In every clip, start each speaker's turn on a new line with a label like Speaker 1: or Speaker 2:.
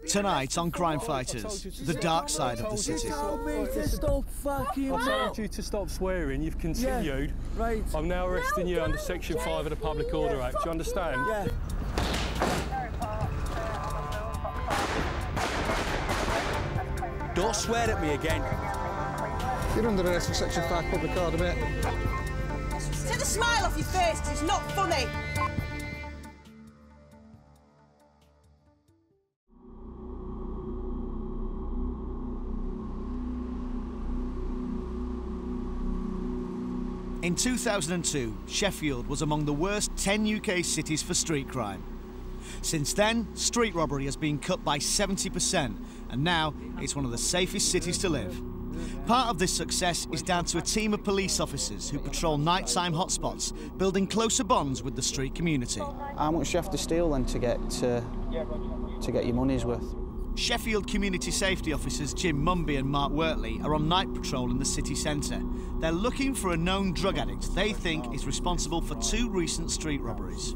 Speaker 1: Tonight on Crimefighters, the dark side of the city.
Speaker 2: I told you to stop swearing, you've continued.
Speaker 3: Yeah, right.
Speaker 2: I'm now arresting you under Section 5 of the Public Order Act, do you understand?
Speaker 3: Yeah.
Speaker 4: Don't swear at me again.
Speaker 5: You're under arrest for Section 5 Public Order, mate.
Speaker 6: Take the smile off your face, 'cause it's not funny.
Speaker 1: In 2002, Sheffield was among the worst 10 UK cities for street crime. Since then, street robbery has been cut by 70%, and now it's one of the safest cities to live. Part of this success is down to a team of police officers who patrol nighttime hotspots, building closer bonds with the street community.
Speaker 7: How much do you have to steal then to get your money's worth?
Speaker 1: Sheffield Community Safety Officers Jim Mumby and Mark Wortley are on night patrol in the city centre. They're looking for a known drug addict they think is responsible for 2 recent street robberies.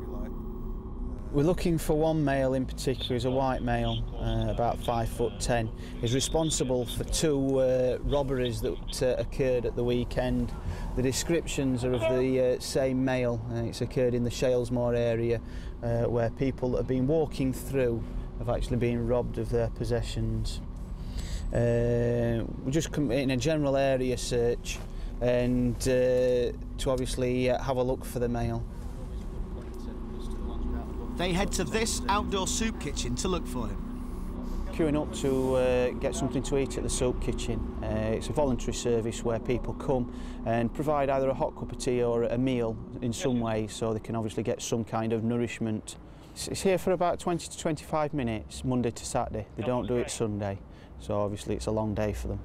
Speaker 7: We're looking for one male in particular. He's a white male, about 5'10". He's responsible for 2 robberies that occurred at the weekend. The descriptions are of the same male. It's occurred in the Shalesmoor area, where people that have been walking through have actually been robbed of their possessions. We're just in a general area search and to obviously have a look for the male.
Speaker 1: They head to this outdoor soup kitchen to look for him.
Speaker 7: Queuing up to get something to eat at the soup kitchen. It's a voluntary service where people come and provide either a hot cup of tea or a meal in some way, so they can obviously get some kind of nourishment. It's here for about 20 to 25 minutes, Monday to Saturday. They don't do it Sunday, so obviously it's a long day for them.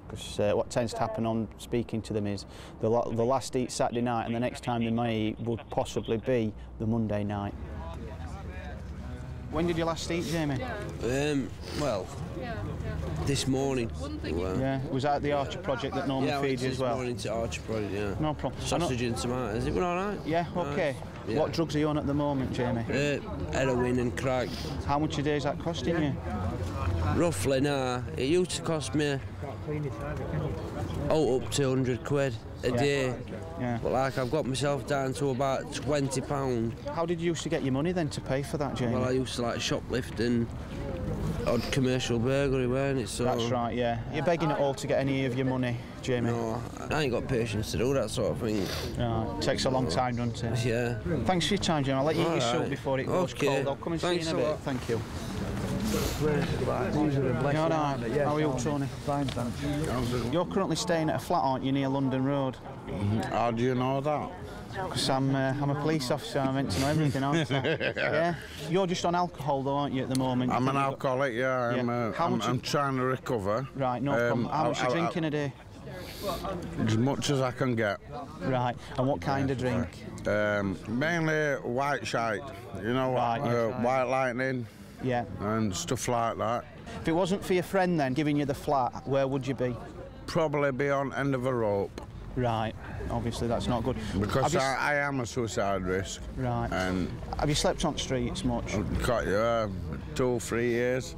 Speaker 7: Because what tends to happen on speaking to them is they'll last eat Saturday night, and the next time they may eat would possibly be the Monday night. When did you last eat, Jamie?
Speaker 4: Well, this morning.
Speaker 7: Yeah, was that the Archer Project that normally feeds you as well?
Speaker 4: Yeah, morning to Archer Project, yeah.
Speaker 7: No problem.
Speaker 4: Sausage and tomatoes, it went all right?
Speaker 7: Yeah, okay.
Speaker 4: Yeah.
Speaker 7: What drugs are you on at the moment, Jamie?
Speaker 4: Heroin and crack.
Speaker 7: How much a day is that costing you?
Speaker 4: Roughly, nah. It used to cost me up to 100 quid a day.
Speaker 7: Yeah.
Speaker 4: But like, I've got myself down to about £20.
Speaker 7: How did you used to get your money then to pay for that, Jamie?
Speaker 4: Well, I used to like shoplift and odd commercial burglary, weren't it? So
Speaker 7: that's right, yeah. You're begging it all to get any of your money, Jamie?
Speaker 4: No, I ain't got patience to do that sort of thing.
Speaker 7: No, it takes a long time, doesn't it?
Speaker 4: Yeah.
Speaker 7: Thanks for your time, Jamie. I'll let you eat your soup before it goes cold. I'll come and see you in a bit. Thank you. You're all right? How are you, Tony?
Speaker 8: Fine, thanks.
Speaker 7: You're currently staying at a flat, aren't you, near London Road?
Speaker 8: How do you know that?
Speaker 7: Because I'm a police officer, I'm meant to know everything, aren't I? Yeah? You're just on alcohol, though, aren't you, at the moment?
Speaker 8: I'm an alcoholic, yeah. I'm trying to recover.
Speaker 7: Right, no problem. How much are you drinking a day?
Speaker 8: As much as I can get.
Speaker 7: Right, and what kind of drink?
Speaker 8: Mainly white shite, you know, white lightning.
Speaker 7: Yeah.
Speaker 8: And stuff like that.
Speaker 7: If it wasn't for your friend then giving you the flat, where would you be?
Speaker 8: Probably be on end of a rope.
Speaker 7: Right. Obviously that's not good.
Speaker 8: Because I am a suicide risk.
Speaker 7: Right.
Speaker 8: And
Speaker 7: have you slept on streets much?
Speaker 8: Quite, 2 or 3 years.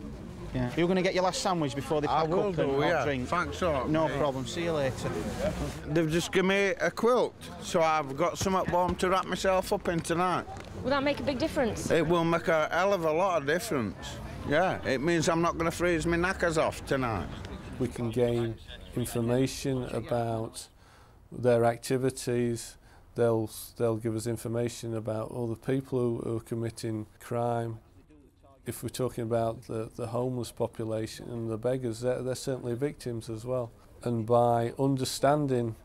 Speaker 7: Yeah. You're going to get your last sandwich before they pack up and hot drink?
Speaker 8: Thanks a lot.
Speaker 7: No problem. See you later.
Speaker 8: They've just given me a quilt, so I've got some at home to wrap myself up in tonight.
Speaker 9: Will that make a big difference?
Speaker 8: It will make a hell of a lot of difference. Yeah, it means I'm not going to freeze my knackers off tonight.
Speaker 10: We can gain information about their activities. They'll give us information about all the people who are committing crime. If we're talking about the homeless population and the beggars, they're certainly victims as well. And by understanding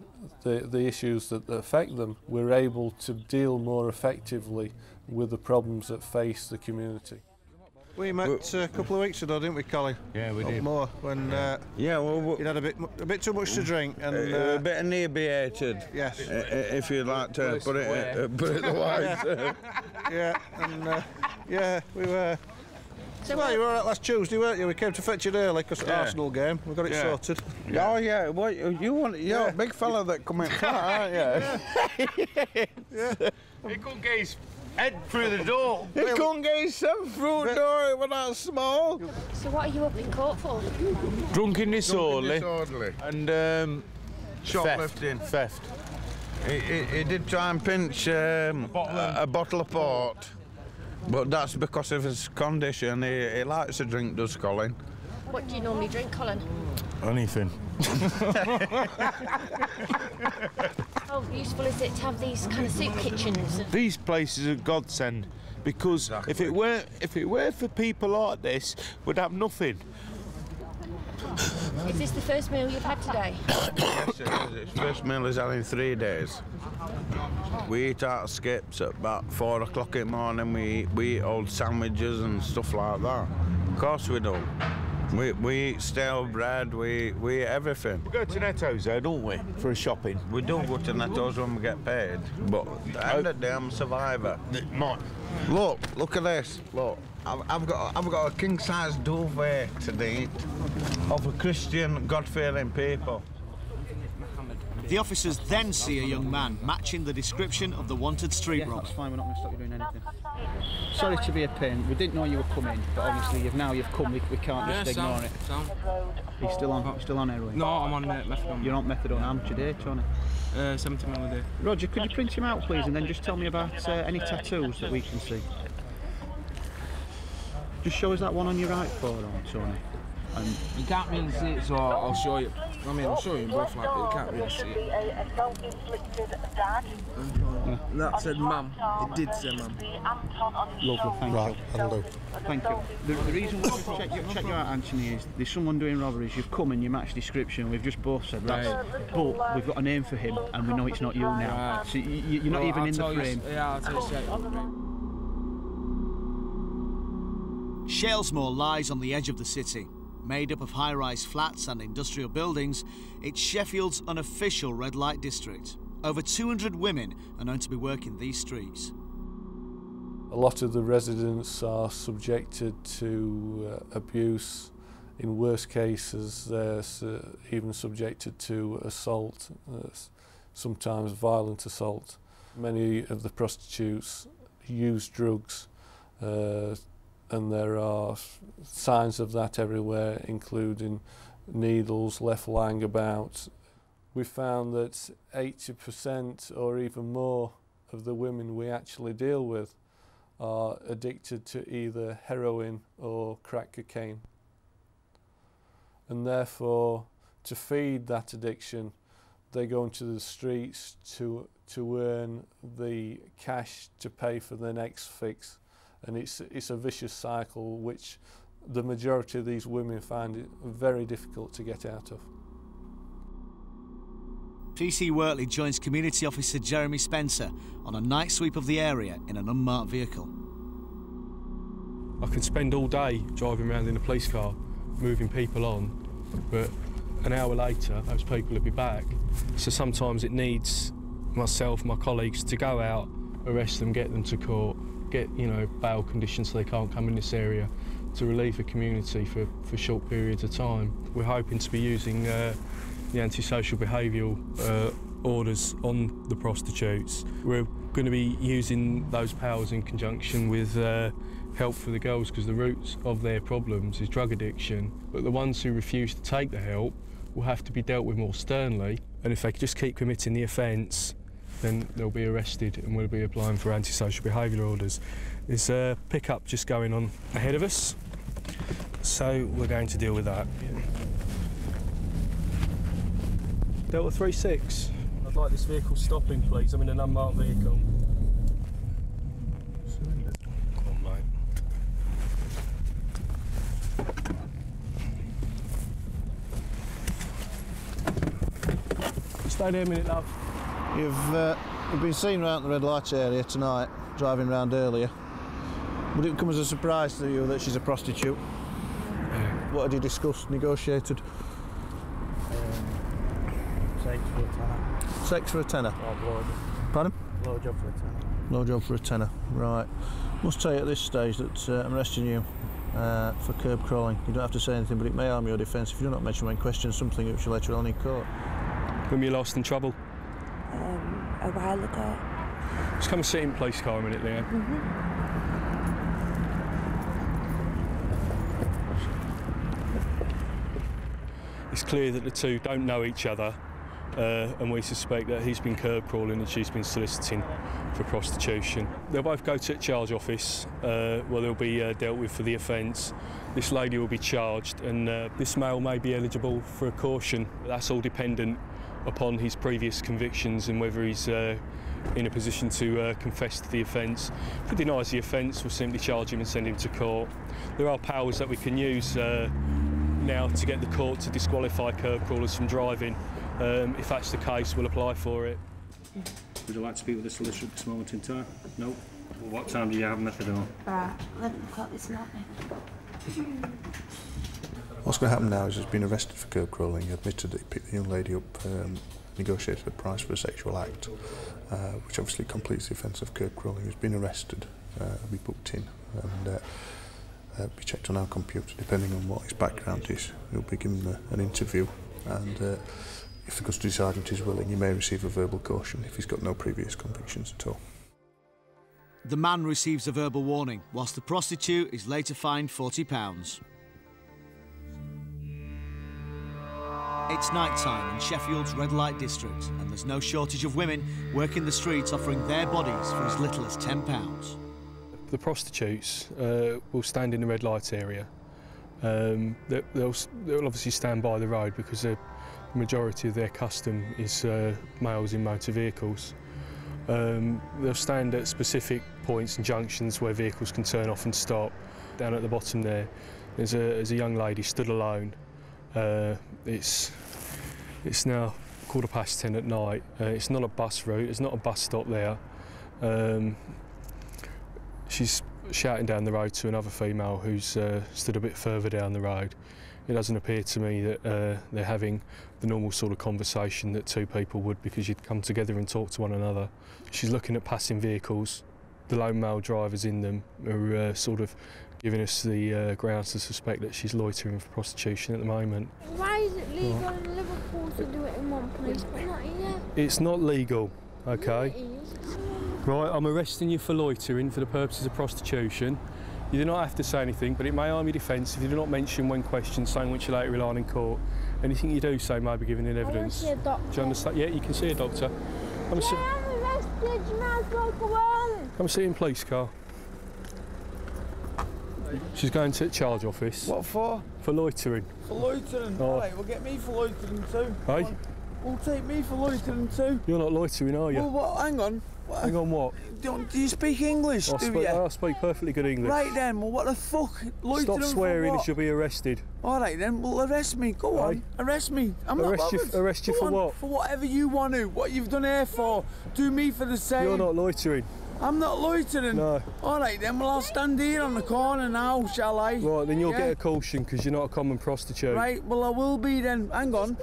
Speaker 10: the issues that affect them, we're able to deal more effectively with the problems that face the community.
Speaker 5: We met a couple of weeks ago, didn't we, Colin?
Speaker 11: Yeah, we did.
Speaker 5: More when you'd had a bit too much to drink and
Speaker 8: a bit inebriated.
Speaker 5: Yes,
Speaker 8: if you'd like to put it the wise.
Speaker 5: Yeah, and yeah, we were. So well, you were out last Tuesday, weren't you? We came to fetch it early because Arsenal game. We got it sorted.
Speaker 8: Oh yeah, well, you're a big fella that come in flat, aren't you?
Speaker 5: Yeah.
Speaker 11: He couldn't get his
Speaker 3: head through the door.
Speaker 8: He couldn't get his fruit door, it was that small.
Speaker 9: So what are you up in court for?
Speaker 3: Drunken disorderly. And
Speaker 8: Shoplifting.
Speaker 3: Theft.
Speaker 8: He did try and pinch a bottle of port, but that's because of his condition. He likes to drink, does Colin?
Speaker 9: What do you normally drink, Colin?
Speaker 3: Anything.
Speaker 9: How useful is it to have these kind of soup kitchens?
Speaker 3: These places are godsend because if it were for people like this, we'd have nothing.
Speaker 9: Is this the first meal you've had today?
Speaker 8: Yes, it is. Its first meal is had in 3 days. We eat out of skips at about 4 o'clock in the morning. We eat old sandwiches and stuff like that. Of course we do. We eat stale bread, we eat everything.
Speaker 3: We go to Netto's though, don't we, for shopping?
Speaker 8: We do go to Netto's when we get paid, but at the end of the day, I'm a survivor. Look at this. Look, I've got a king-size duvet to eat of a Christian, God-fearing people.
Speaker 1: The officers then see a young man matching the description of the wanted street robber.
Speaker 7: That's fine, we're not going to stop you doing anything. Sorry to be a pain, we didn't know you were coming, but obviously you've come, we can't just ignore it. Are you still on heroin?
Speaker 11: No, I'm on methadone.
Speaker 7: You're on methadone, how much a day, Tony?
Speaker 11: 70 mil a day.
Speaker 7: Roger, could you print him out please, and then just tell me about any tattoos that we can see? Just show us that one on your right forearm, Tony. And
Speaker 11: you can't really see it, so I'll show you. I mean, I'll show you both like that, you can't really see it. That said mum. It did say mum.
Speaker 7: Lovely, thank you.
Speaker 3: Hello.
Speaker 7: Thank you. The reason we check you out, Anthony, is there's someone doing robberies, you've come and you match description, we've just both said that, but we've got a name for him and we know it's not you now. Right. So you're not even in the frame.
Speaker 11: Yeah, I'll tell you straight.
Speaker 1: Shalesmoor lies on the edge of the city. Made up of high-rise flats and industrial buildings, it's Sheffield's unofficial red light district. Over 200 women are known to be working these streets.
Speaker 10: A lot of the residents are subjected to abuse. In worst cases, they're even subjected to assault, sometimes violent assault. Many of the prostitutes use drugs, and there are signs of that everywhere, including needles left lying about. We found that 80% or even more of the women we actually deal with are addicted to either heroin or crack cocaine. And therefore, to feed that addiction, they go into the streets to earn the cash to pay for their next fix. And it's a vicious cycle which the majority of these women find it very difficult to get out of.
Speaker 1: PC Wortley joins Community Officer Jeremy Spencer on a night sweep of the area in an unmarked vehicle.
Speaker 2: I can spend all day driving around in a police car, moving people on, but an hour later those people will be back. So sometimes it needs myself, my colleagues to go out, arrest them, get them to court, get bail conditions so they can't come in this area, to relieve the community for short periods of time. We're hoping to be using the antisocial behavioural orders on the prostitutes. We're going to be using those powers in conjunction with help for the girls, because the roots of their problems is drug addiction. But the ones who refuse to take the help will have to be dealt with more sternly, and if they just keep committing the offence, then they'll be arrested and we'll be applying for antisocial behaviour orders. There's a pickup just going on ahead of us, so we're going to deal with that. Delta 36, I'd like this vehicle stopping, please. I'm in an unmarked vehicle. Come on, mate. Stay there a minute, love.
Speaker 5: You've been seen around the red light area tonight, driving round earlier. Would it come as a surprise to you that she's a prostitute?
Speaker 2: Yeah.
Speaker 5: What had you discussed, negotiated?
Speaker 7: Sex for a tenner.
Speaker 5: Sex for a tenner?
Speaker 7: Oh, blow.
Speaker 5: Pardon?
Speaker 7: Low job for a tenner.
Speaker 5: Low job for a tenner, right. Must tell you at this stage that I'm arresting you for curb crawling. You don't have to say anything, but it may harm your defence if you do not mention when questioned something which will later on in court.
Speaker 2: When were you last in trouble?
Speaker 12: A while ago.
Speaker 2: Just come and sit in police car a minute, Leanne. It's clear that the two don't know each other, and we suspect that he's been curb crawling and she's been soliciting for prostitution. They'll both go to the charge office where they'll be dealt with for the offence. This lady will be charged, and this male may be eligible for a caution. That's all dependent upon his previous convictions and whether he's in a position to confess to the offence. If he denies the offence, we'll simply charge him and send him to court. There are powers that we can use now to get the court to disqualify curb crawlers from driving. If that's the case, we'll apply for it.
Speaker 12: Would you like to speak with the solicitor at this moment in time? No? Well, what time do you have methadone?
Speaker 9: Right, 11 o'clock this morning.
Speaker 5: What's going to happen now is he's been arrested for curb crawling. He admitted that he picked the young lady up, negotiated a price for a sexual act, which obviously completes the offence of curb crawling. He's been arrested, be booked in, and be checked on our computer. Depending on what his background is, he'll be given an interview, and if the custody sergeant is willing, he may receive a verbal caution if he's got no previous convictions at all.
Speaker 1: The man receives a verbal warning, whilst the prostitute is later fined £40. It's night time in Sheffield's red light district, and there's no shortage of women working the streets offering their bodies for as little as £10.
Speaker 2: The prostitutes will stand in the red light area. They'll obviously stand by the road because the majority of their custom is males in motor vehicles. They'll stand at specific points and junctions where vehicles can turn off and stop. Down at the bottom there's a young lady stood alone. It's now 10:15 at night. It's not a bus route, there's not a bus stop there. She's shouting down the road to another female who's stood a bit further down the road. It doesn't appear to me that they're having the normal sort of conversation that two people would, because you'd come together and talk to one another. She's looking at passing vehicles. The lone male drivers in them are sort of giving us the grounds to suspect that she's loitering for prostitution at the moment.
Speaker 9: Why is it legal in Liverpool to do it in one place but not here?
Speaker 2: It's not legal, okay?
Speaker 9: Yeah, it is.
Speaker 2: Right, I'm arresting you for loitering for the purposes of prostitution. You do not have to say anything, but it may harm your defence if you do not mention when questioned something which you later rely on in court. Anything you do say may be given in evidence.
Speaker 9: I want to see a doctor.
Speaker 2: Do you understand? Yeah, you can see a doctor.
Speaker 9: I'm arrested, you might as well go on.
Speaker 2: Come sit in police car. She's going to the charge office.
Speaker 11: What for?
Speaker 2: For loitering.
Speaker 11: For loitering?
Speaker 2: Oh.
Speaker 11: Alright, well get me for loitering too.
Speaker 2: Hey?
Speaker 11: Well, take me for loitering too.
Speaker 2: You're not loitering, are you?
Speaker 11: Well, what? Hang on. What?
Speaker 2: Hang on, what?
Speaker 11: Do you speak English,
Speaker 2: I speak perfectly good English.
Speaker 11: Right then, well what the fuck? Loitering.
Speaker 2: Stop swearing,
Speaker 11: for
Speaker 2: or
Speaker 11: what?
Speaker 2: you'll be arrested.
Speaker 11: Alright then, well arrest me, go on. Arrest me. I'm not bothered.
Speaker 2: Arrest you
Speaker 11: Go
Speaker 2: for
Speaker 11: on,
Speaker 2: what?
Speaker 11: For whatever you want to. What you've done here for. Do me for the same.
Speaker 2: You're not loitering.
Speaker 11: I'm not loitering.
Speaker 2: No.
Speaker 11: Alright then, well I'll stand here on the corner now, shall I?
Speaker 2: Right, then you'll get a caution because you're not a common prostitute.
Speaker 11: Right, well I will be then. Hang on.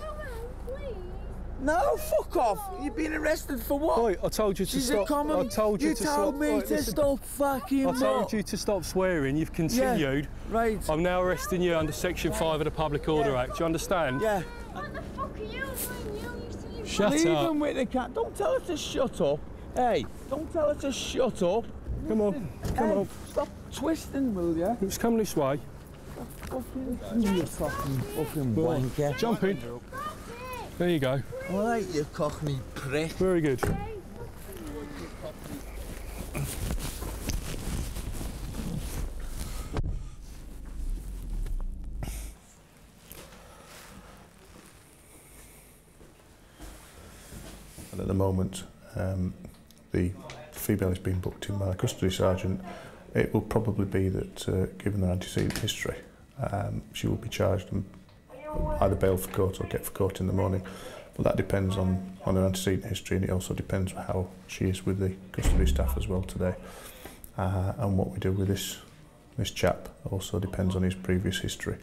Speaker 11: No, fuck off! You've been arrested for what?
Speaker 2: Right, I told you to
Speaker 11: She's
Speaker 2: stop.
Speaker 11: A common...
Speaker 2: I told you to stop.
Speaker 11: You told me
Speaker 2: right,
Speaker 11: to stop fucking.
Speaker 2: I told you to stop swearing. You've continued.
Speaker 11: Yeah, right.
Speaker 2: I'm now arresting you under Section 5 of the Public Order Act. Do you understand?
Speaker 11: Yeah.
Speaker 9: What the fuck are you doing?
Speaker 2: Shut
Speaker 11: Leave
Speaker 2: up.
Speaker 11: him with the cat. Don't tell her to shut up. Hey, don't tell her to shut up.
Speaker 2: Come on. Come on.
Speaker 11: Stop twisting, will you?
Speaker 2: Let's come this way.
Speaker 11: You fucking wanker.
Speaker 2: Jump in. There you go.
Speaker 11: All right, you cockney prick.
Speaker 2: Very good.
Speaker 5: And at the moment, the female is being booked in by a custody sergeant. It will probably be that, given her antecedent history, she will be charged and either bail for court or get for court in the morning. But that depends on her antecedent history, and it also depends on how she is with the custody staff as well today. And what we do with this chap also depends on his previous history.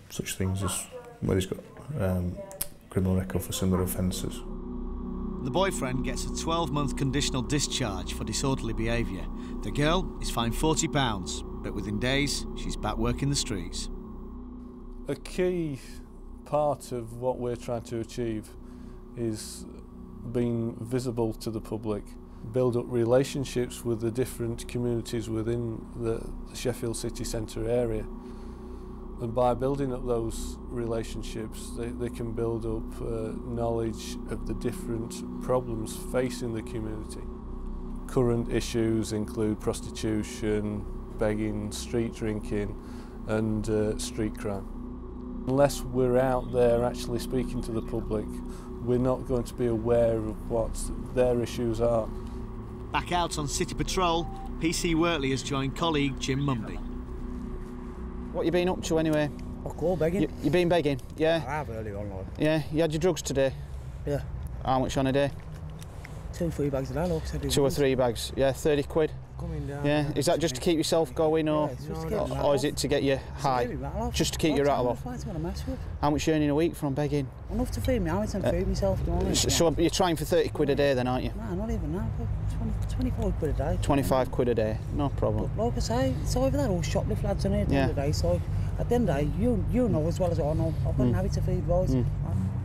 Speaker 5: Such things as whether he's got criminal record for similar offences.
Speaker 1: The boyfriend gets a 12-month conditional discharge for disorderly behaviour. The girl is fined £40, but within days, she's back working the streets.
Speaker 10: A key part of what we're trying to achieve is being visible to the public build up relationships with the different communities within the Sheffield city centre area. And by building up those relationships, they can build up knowledge of the different problems facing the community. Current issues include prostitution, begging, street drinking and street crime. Unless we're out there actually speaking to the public, we're not going to be aware of what their issues are.
Speaker 1: Back out on city patrol, PC Wortley has joined colleague Jim Mumby.
Speaker 7: What you been up to anyway?
Speaker 13: I'll go begging.
Speaker 7: You been begging? Yeah?
Speaker 13: I have early on, like.
Speaker 7: Yeah? You had your drugs today?
Speaker 13: Yeah.
Speaker 7: How much on a day?
Speaker 13: 2 or 3 bags a day, look.
Speaker 7: 2 or 3 bags? Yeah, 30 quid?
Speaker 13: Coming down.
Speaker 7: Yeah, is that just to keep yourself going, or, or is it to get you high? Just to keep your rattle off? How much are you earning a week from begging?
Speaker 13: Enough to feed me out and feed myself.
Speaker 7: So you're trying for 30 quid a day then, aren't you?
Speaker 13: No, not even that. 25 quid a day.
Speaker 7: 25 quid a day, no problem.
Speaker 13: But like I say, it's over that all shoplift lads in here at the end of the day, so at the end of the day, you know as well as I know, I've got an habit to feed boys.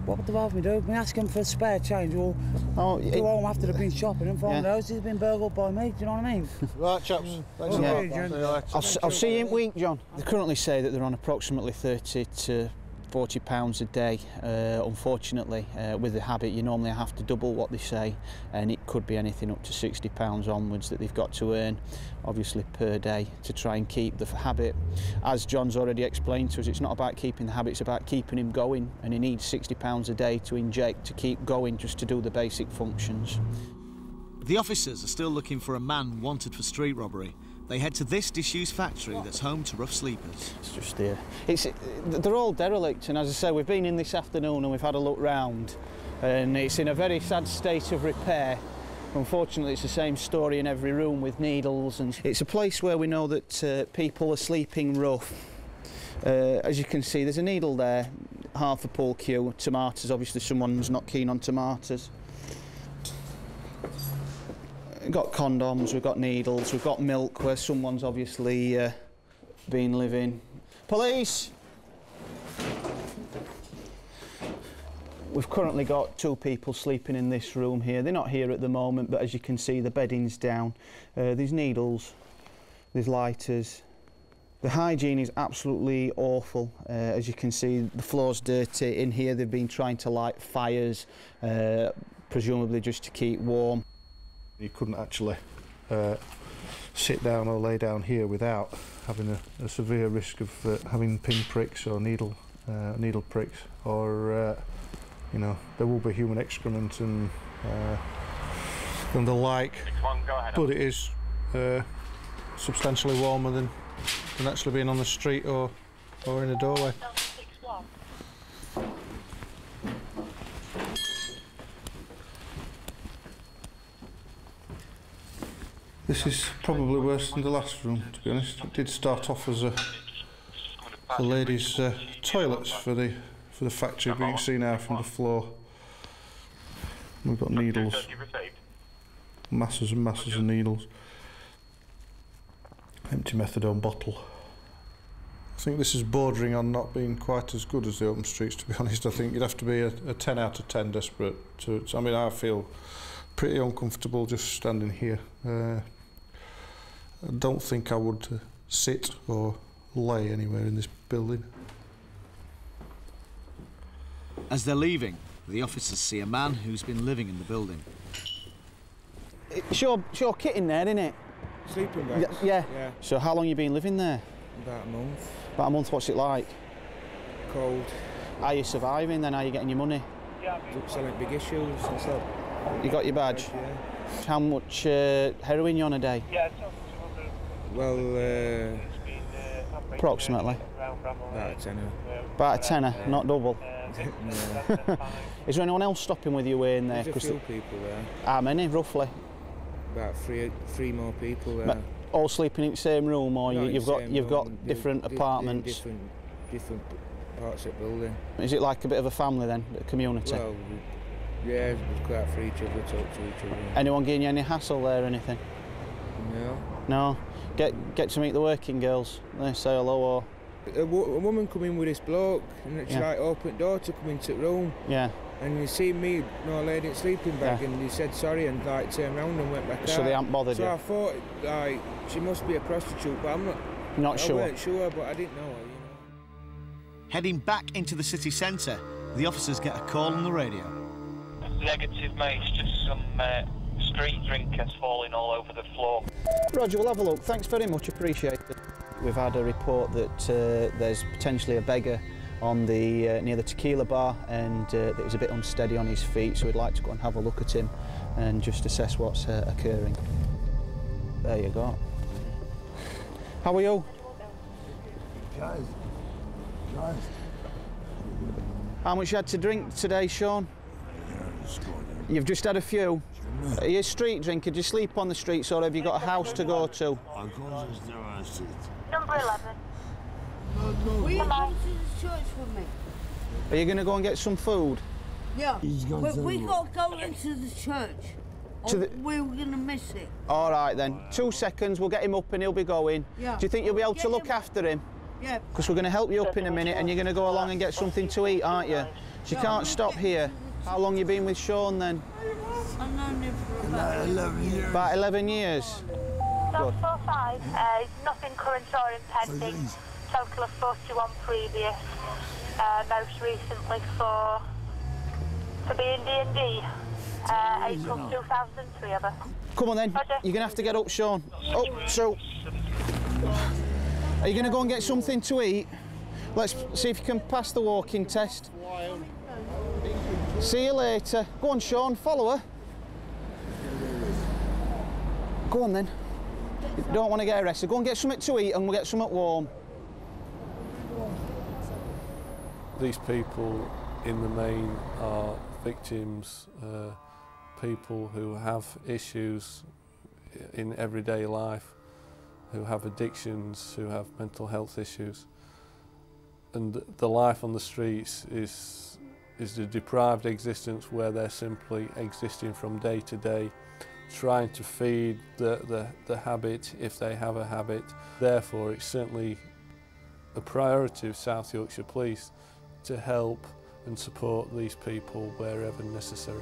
Speaker 13: What would they rather me do? Me ask them for a spare change or go home after they've been shopping and find the house has been burgled by me, do you know what I mean?
Speaker 3: Right, chaps. Thanks
Speaker 7: I'll see you in a week, John. They currently say that they're on approximately £30 to £40 a day. Unfortunately, with the habit, you normally have to double what they say, and it could be anything up to £60 onwards that they've got to earn, obviously per day, to try and keep the habit. As John's already explained to us, it's not about keeping the habit, it's about keeping him going, and he needs £60 a day to inject to keep going, just to do the basic functions.
Speaker 1: The officers are still looking for a man wanted for street robbery. They head to this disused factory that's home to rough sleepers.
Speaker 7: It's just here. They're all derelict, and as I say, we've been in this afternoon and we've had a look round, and it's in a very sad state of repair. Unfortunately, it's the same story in every room with needles, and it's a place where we know that people are sleeping rough. As you can see, there's a needle there, half a pull cue, tomatoes, obviously someone's not keen on tomatoes. We've got condoms, we've got needles, we've got milk where someone's obviously been living. Police! We've currently got 2 people sleeping in this room here. They're not here at the moment, but as you can see, the bedding's down. There's needles, there's lighters. The hygiene is absolutely awful. As you can see, the floor's dirty. In here, they've been trying to light fires, presumably just to keep warm.
Speaker 5: You couldn't actually sit down or lay down here without having a severe risk of having pin pricks or needle pricks, or you know, there will be human excrement and the like. But it is substantially warmer than actually being on the street or in a doorway. This is probably worse than the last room, to be honest. It did start off as the ladies' toilets for the factory, but you can see now from the floor we've got needles, masses and masses of needles. Empty methadone bottle. I think this is bordering on not being quite as good as the open streets, to be honest. I think you'd have to be a 10 out of 10 desperate to. I mean, I feel pretty uncomfortable just standing here. I don't think I would sit or lay anywhere in this building.
Speaker 1: As they're leaving, the officers see a man who's been living in the building.
Speaker 7: It's your kit in there, isn't it?
Speaker 11: Sleeping bags?
Speaker 7: Yeah. So how long you been living there?
Speaker 11: About a month.
Speaker 7: About a month, what's it like?
Speaker 11: Cold.
Speaker 7: Are you surviving then? Are you getting your money?
Speaker 11: Selling big issues and stuff.
Speaker 7: You got your badge?
Speaker 11: Yeah.
Speaker 7: How much heroin you on a day?
Speaker 11: Well,
Speaker 7: approximately?
Speaker 11: about a tenner.
Speaker 7: About a tenner, not double?
Speaker 11: No.
Speaker 7: Is there anyone else stopping with you in there?
Speaker 11: There's a few people there.
Speaker 7: How many, roughly?
Speaker 11: About three more people there.
Speaker 7: All sleeping in the same room, or
Speaker 11: No,
Speaker 7: you've got different apartments?
Speaker 11: Different parts of the building.
Speaker 7: Is it like a bit of a family then, a community?
Speaker 11: Well, yeah, we look out for each other, talk to each other.
Speaker 7: Anyone giving you any hassle there or anything?
Speaker 11: No.
Speaker 7: No? Get to meet the working girls, they say hello or...
Speaker 11: A woman come in with this bloke and she like opened the door to come into the room.
Speaker 7: Yeah.
Speaker 11: And you see me, no lady in sleeping bag, and he said sorry and like turned round and went back out.
Speaker 7: So they haven't bothered you?
Speaker 11: So I thought like she must be a prostitute, but I'm not
Speaker 7: sure.
Speaker 11: I weren't sure, but I didn't know her,
Speaker 1: Heading back into the city centre, the officers get a call on the radio.
Speaker 14: Negative, mate. It's just some street drinkers falling all over the floor.
Speaker 7: Roger, we'll have a look. Thanks very much, appreciate it. We've had a report that there's potentially a beggar on the near the tequila bar, and that he's a bit unsteady on his feet, so we'd like to go and have a look at him and just assess what's occurring. There you go. How are you?
Speaker 15: Guys.
Speaker 7: How much you had to drink today, Sean? You've just had a few. Are you a street drinker? Do you sleep on the streets, or have you got a house to go to?
Speaker 16: Number 11.
Speaker 13: Will you come to the church with me?
Speaker 7: Are you going to go and get some food?
Speaker 13: Yeah. We got to go into the church. We're going to miss it.
Speaker 7: All right then. 2 seconds, we'll get him up and he'll be going.
Speaker 13: Yeah.
Speaker 7: Do you think you'll be able to look after him?
Speaker 13: Yeah.
Speaker 7: Because we're going to help you up in a minute, and you're going to go along and get something to eat, aren't you? So you can't stop here. How long you been with Sean then?
Speaker 13: I've known him for about 11 years.
Speaker 7: About 11 years? Good.
Speaker 16: 4-5, nothing current or impending. Total of 41 previous. Most recently for B&D, April 2003 of us.
Speaker 7: Come on then, you're going to have to get up, Sean. Up, so... Are you going to go and get something to eat? Let's see if you can pass the walking test. See you later. Go on, Sean, follow her. Go on then. You don't want to get arrested. Go and get something to eat and we'll get something warm.
Speaker 10: These people in the main are victims, people who have issues in everyday life, who have addictions, who have mental health issues. And the life on the streets is a deprived existence where they're simply existing from day to day, trying to feed the habit if they have a habit. Therefore, it's certainly a priority of South Yorkshire Police to help and support these people wherever necessary.